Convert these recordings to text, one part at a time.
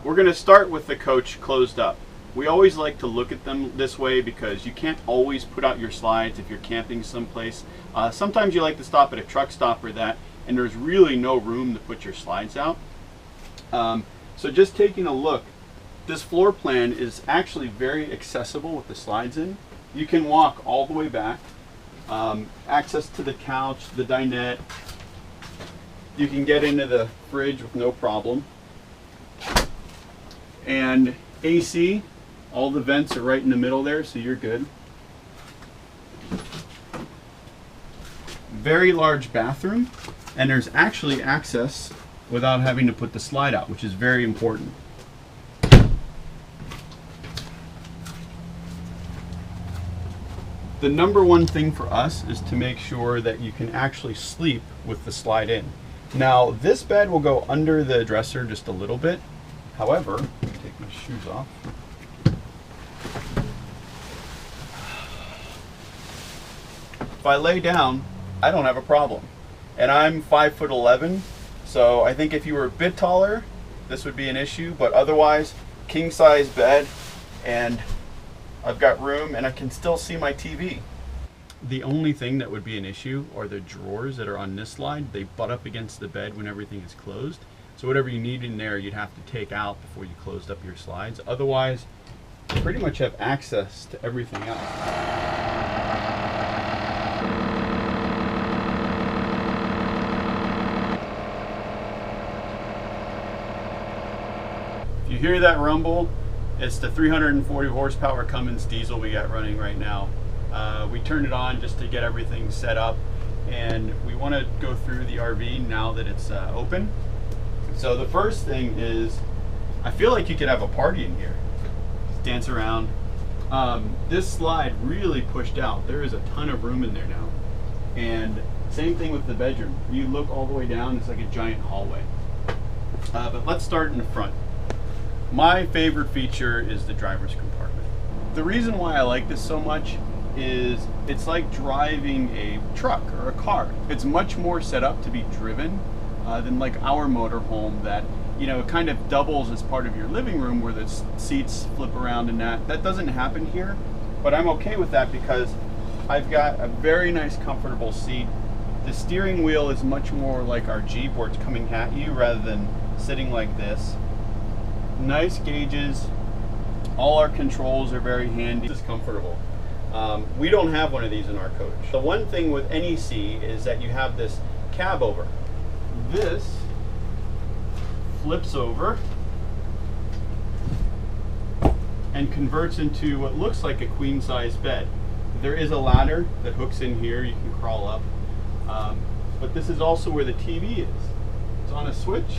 We're going to start with the coach closed up. We always like to look at them this way because you can't always put out your slides if you're camping someplace. Sometimes you like to stop at a truck stop or that, and there's really no room to put your slides out. So just taking a look, this floor plan is actually very accessible with the slides in. You can walk all the way back, access to the couch, the dinette. You can get into the fridge with no problem. And AC, all the vents are right in the middle there, so you're good. Very large bathroom, and there's actually access without having to put the slide out, which is very important. The number one thing for us is to make sure that you can actually sleep with the slide in. Now, this bed will go under the dresser just a little bit. However, take my shoes off. If I lay down, I don't have a problem. And I'm 5'11", so I think if you were a bit taller, this would be an issue, but otherwise, king size bed, and I've got room and I can still see my TV. The only thing that would be an issue are the drawers that are on this slide. They butt up against the bed when everything is closed. So whatever you need in there, you'd have to take out before you closed up your slides. Otherwise, you pretty much have access to everything else. If you hear that rumble, it's the 340 horsepower Cummins diesel we got running right now. We turned it on just to get everything set up, and we want to go through the RV now that it's open. So the first thing is, I feel like you could have a party in here. Just dance around. This slide really pushed out. There is a ton of room in there now. And same thing with the bedroom. You look all the way down, it's like a giant hallway. But let's start in the front. My favorite feature is the driver's compartment. The reason why I like this so much is it's like driving a truck or a car. It's much more set up to be driven than like our motorhome that, you know, kind of doubles as part of your living room where the seats flip around and that. That doesn't happen here, but I'm okay with that because I've got a very nice comfortable seat. The steering wheel is much more like our Jeep where it's coming at you rather than sitting like this. Nice gauges. All our controls are very handy. It's comfortable. We don't have one of these in our coach. The one thing with NEC is that you have this cab over. This flips over and converts into what looks like a queen size bed. There is a ladder that hooks in here, you can crawl up. But this is also where the TV is. It's on a switch.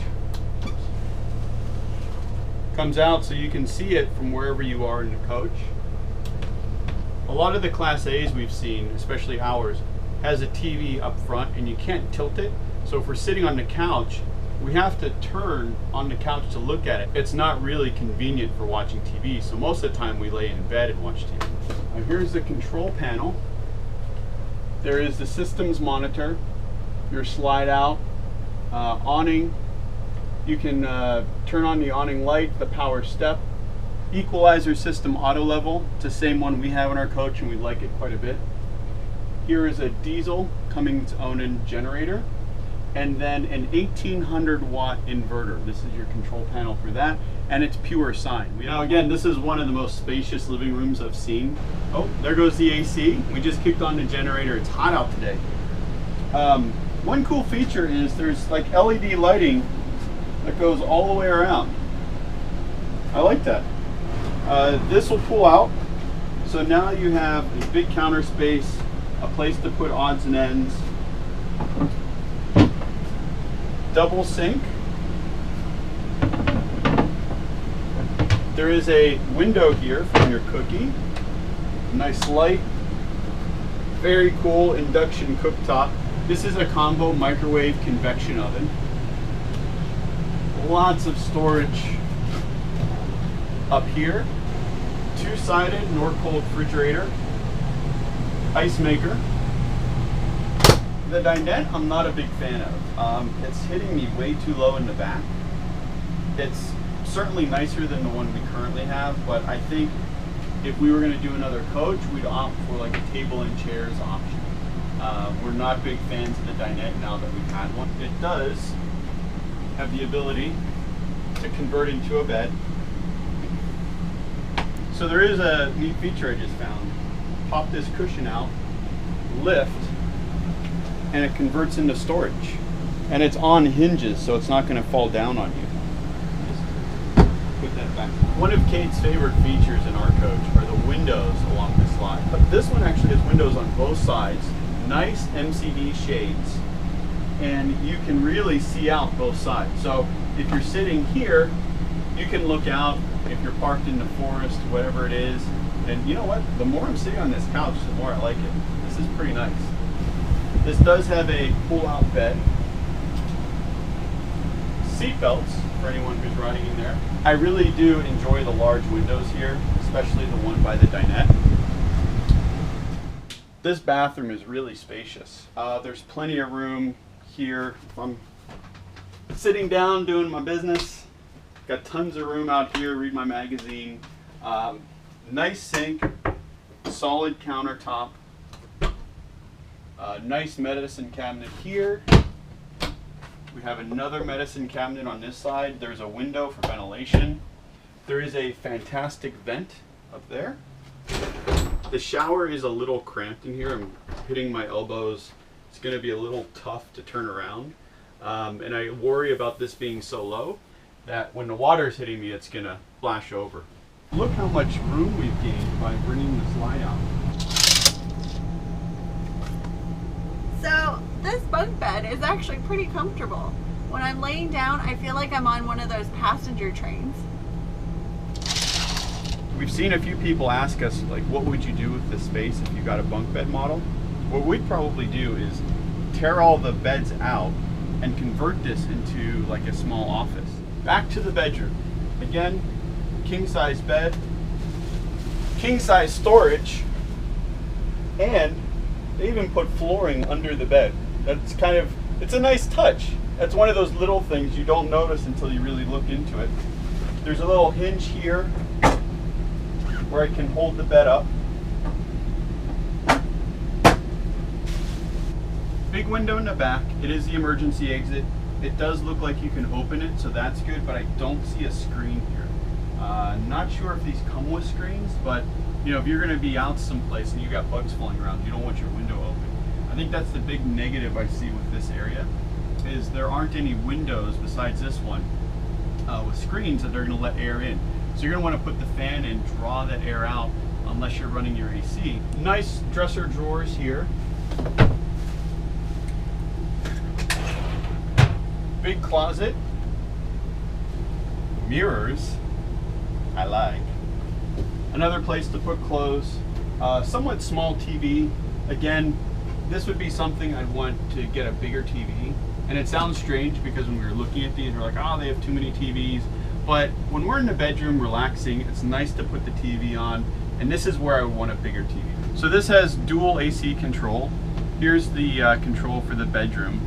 Comes out so you can see it from wherever you are in the coach. A lot of the Class A's we've seen, especially ours, has a TV up front and you can't tilt it. So if we're sitting on the couch, we have to turn on the couch to look at it. It's not really convenient for watching TV, so most of the time we lay in bed and watch TV. Now here's the control panel. There is the systems monitor, your slide out, awning. You can turn on the awning light, the power step, equalizer system auto level. It's the same one we have in our coach and we like it quite a bit. Here is a diesel Cummins owned generator, and then an 1800 watt inverter. This is your control panel for that, and it's pure sine. Now again, this is one of the most spacious living rooms I've seen. Oh, there goes the AC. We just kicked on the generator. It's hot out today. One cool feature is there's like LED lighting that goes all the way around. I like that. This will pull out, so now you have a big counter space, a place to put odds and ends, double sink. There is a window here from your cookie, nice light, very cool induction cooktop. This is a combo microwave convection oven. Lots of storage up here. Two-sided Nord-Cold refrigerator. Ice maker. The dinette I'm not a big fan of. It's hitting me way too low in the back. It's certainly nicer than the one we currently have, but I think if we were going to do another coach, we'd opt for like a table and chairs option. We're not big fans of the dinette now that we've had one. It does have the ability to convert into a bed. So there is a neat feature I just found. Pop this cushion out, lift, and it converts into storage. And it's on hinges, so it's not going to fall down on you. Just put that back. One of Kate's favorite features in our coach are the windows along this line. But this one actually has windows on both sides, nice MCD shades, and you can really see out both sides. So if you're sitting here, you can look out. If you're parked in the forest, whatever it is, and you know what? The more I'm sitting on this couch, the more I like it. This is pretty nice. This does have a pull-out bed. Seat belts for anyone who's riding in there. I really do enjoy the large windows here, especially the one by the dinette. This bathroom is really spacious. There's plenty of room here. If I'm sitting down doing my business, got tons of room out here, read my magazine. Nice sink, solid countertop, nice medicine cabinet here. We have another medicine cabinet on this side. There's a window for ventilation. There is a fantastic vent up there. The shower is a little cramped in here. I'm hitting my elbows. It's going to be a little tough to turn around. And I worry about this being so low that when the water is hitting me, it's going to splash over. Look how much room we've gained by bringing the slide out. So this bunk bed is actually pretty comfortable. When I'm laying down, I feel like I'm on one of those passenger trains. We've seen a few people ask us, like, what would you do with this space if you got a bunk bed model? What we'd probably do is tear all the beds out and convert this into like a small office. Back to the bedroom. Again, king size bed, king size storage, and they even put flooring under the bed. That's kind of, it's a nice touch. That's one of those little things you don't notice until you really look into it. There's a little hinge here where I can hold the bed up. Big window in the back. It is the emergency exit. It does look like you can open it, so that's good, but I don't see a screen here. Not sure if these come with screens, but you know, if you're going to be out someplace and you got bugs flying around, you don't want your window open. I think that's the big negative I see with this area, is there aren't any windows besides this one with screens that they're going to let air in. So you're going to want to put the fan in, draw that air out, unless you're running your AC. Nice dresser drawers here. Big closet. Mirrors. I like. Another place to put clothes. Somewhat small TV. Again, this would be something I'd want to get a bigger TV. And it sounds strange because when we were looking at these, we're like, oh, they have too many TVs. But when we're in the bedroom relaxing, it's nice to put the TV on. And this is where I want a bigger TV. So this has dual AC control. Here's the control for the bedroom.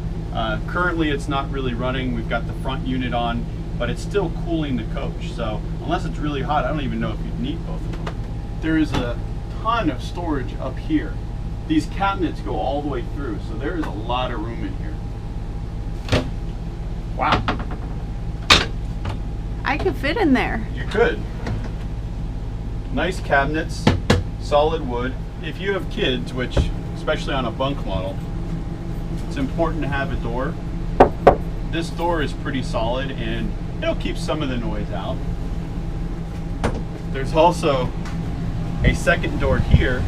Currently it's not really running. We've got the front unit on, but it's still cooling the coach. So unless it's really hot, I don't even know if you'd need both of them. There is a ton of storage up here. These cabinets go all the way through, so there is a lot of room in here. Wow. I could fit in there. You could. Nice cabinets, solid wood. If you have kids, which especially on a bunk model, it's important to have a door. This door is pretty solid and it'll keep some of the noise out. There's also a second door here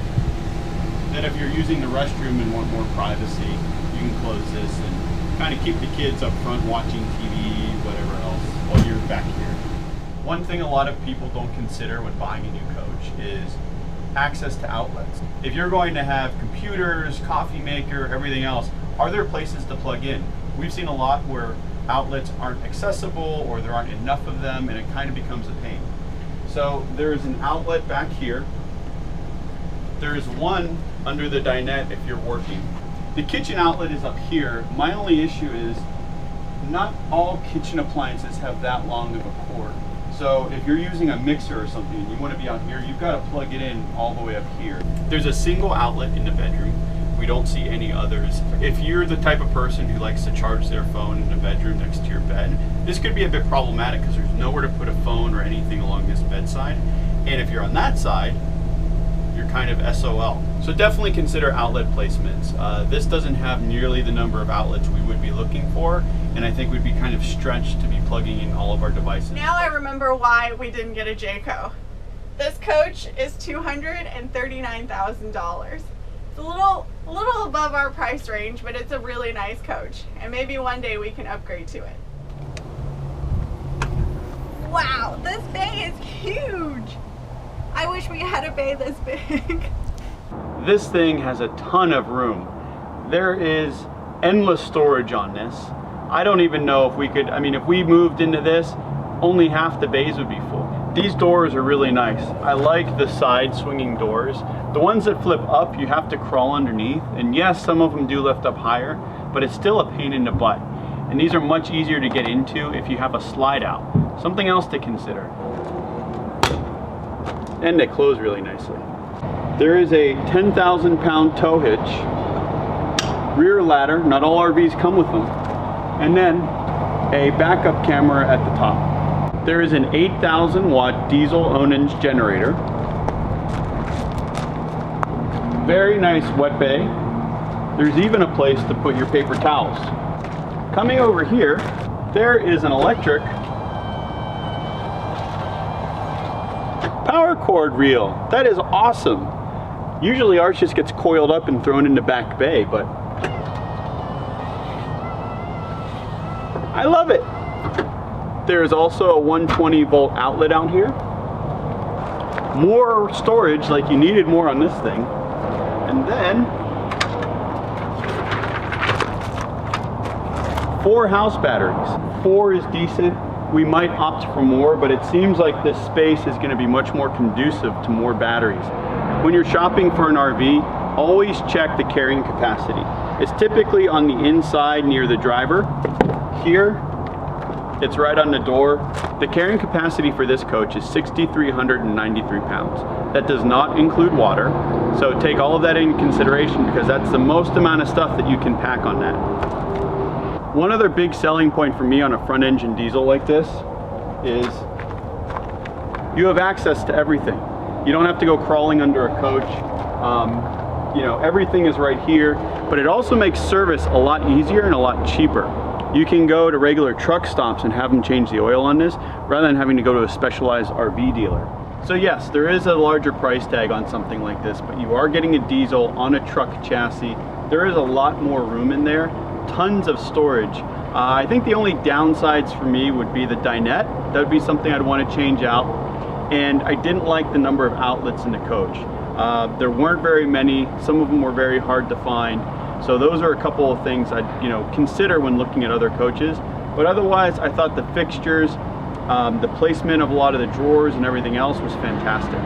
that if you're using the restroom and want more privacy, you can close this and kind of keep the kids up front watching TV, whatever else, while you're back here. One thing a lot of people don't consider when buying a new coach is access to outlets. If you're going to have computers, coffee maker, everything else, are there places to plug in? We've seen a lot where outlets aren't accessible or there aren't enough of them and it kind of becomes a pain. So there's an outlet back here. There's one under the dinette if you're working. The kitchen outlet is up here. My only issue is not all kitchen appliances have that long of a cord. So if you're using a mixer or something and you want to be out here, you've got to plug it in all the way up here. There's a single outlet in the bedroom. We don't see any others. If you're the type of person who likes to charge their phone in the bedroom next to your bed, this could be a bit problematic because there's nowhere to put a phone or anything along this bedside. And if you're on that side, you're kind of SOL. So definitely consider outlet placements. This doesn't have nearly the number of outlets we would be looking for, and I think we'd be kind of stretched to be plugging in all of our devices. Now I remember why we didn't get a Jayco. This coach is $239,000. It's a little above our price range, but it's a really nice coach, and maybe one day we can upgrade to it. Wow, this bay is huge. I wish we had a bay this big. This thing has a ton of room. There is endless storage on this. I don't even know if we could, I mean, if we moved into this, only half the bays would be full. These doors are really nice. I like the side swinging doors. The ones that flip up, you have to crawl underneath. And yes, some of them do lift up higher, but it's still a pain in the butt. And these are much easier to get into if you have a slide out. Something else to consider. And they close really nicely. There is a 10,000 pound tow hitch, rear ladder, not all RVs come with them, and then a backup camera at the top. There is an 8,000 watt diesel Onage generator. Very nice wet bay. There's even a place to put your paper towels. Coming over here, there is an electric power cord reel. That is awesome. Usually ours just gets coiled up and thrown in the back bay, but I love it. There's also a 120 volt outlet out here. More storage, like you needed more on this thing. And then 4 house batteries. 4 is decent. We might opt for more, but it seems like this space is going to be much more conducive to more batteries. When you're shopping for an RV, always check the carrying capacity. It's typically on the inside near the driver. Here, it's right on the door. The carrying capacity for this coach is 6,393 pounds. That does not include water, so take all of that in consideration because that's the most amount of stuff that you can pack on that. One other big selling point for me on a front engine diesel like this is you have access to everything. You don't have to go crawling under a coach. You know, everything is right here, but it also makes service a lot easier and a lot cheaper. You can go to regular truck stops and have them change the oil on this rather than having to go to a specialized RV dealer. So yes, there is a larger price tag on something like this, but you are getting a diesel on a truck chassis. There is a lot more room in there, tons of storage. I think the only downsides for me would be the dinette. That would be something I'd want to change out. And I didn't like the number of outlets in the coach. There weren't very many. Some of them were very hard to find. So those are a couple of things I'd consider when looking at other coaches. But otherwise, I thought the fixtures, the placement of a lot of the drawers and everything else was fantastic.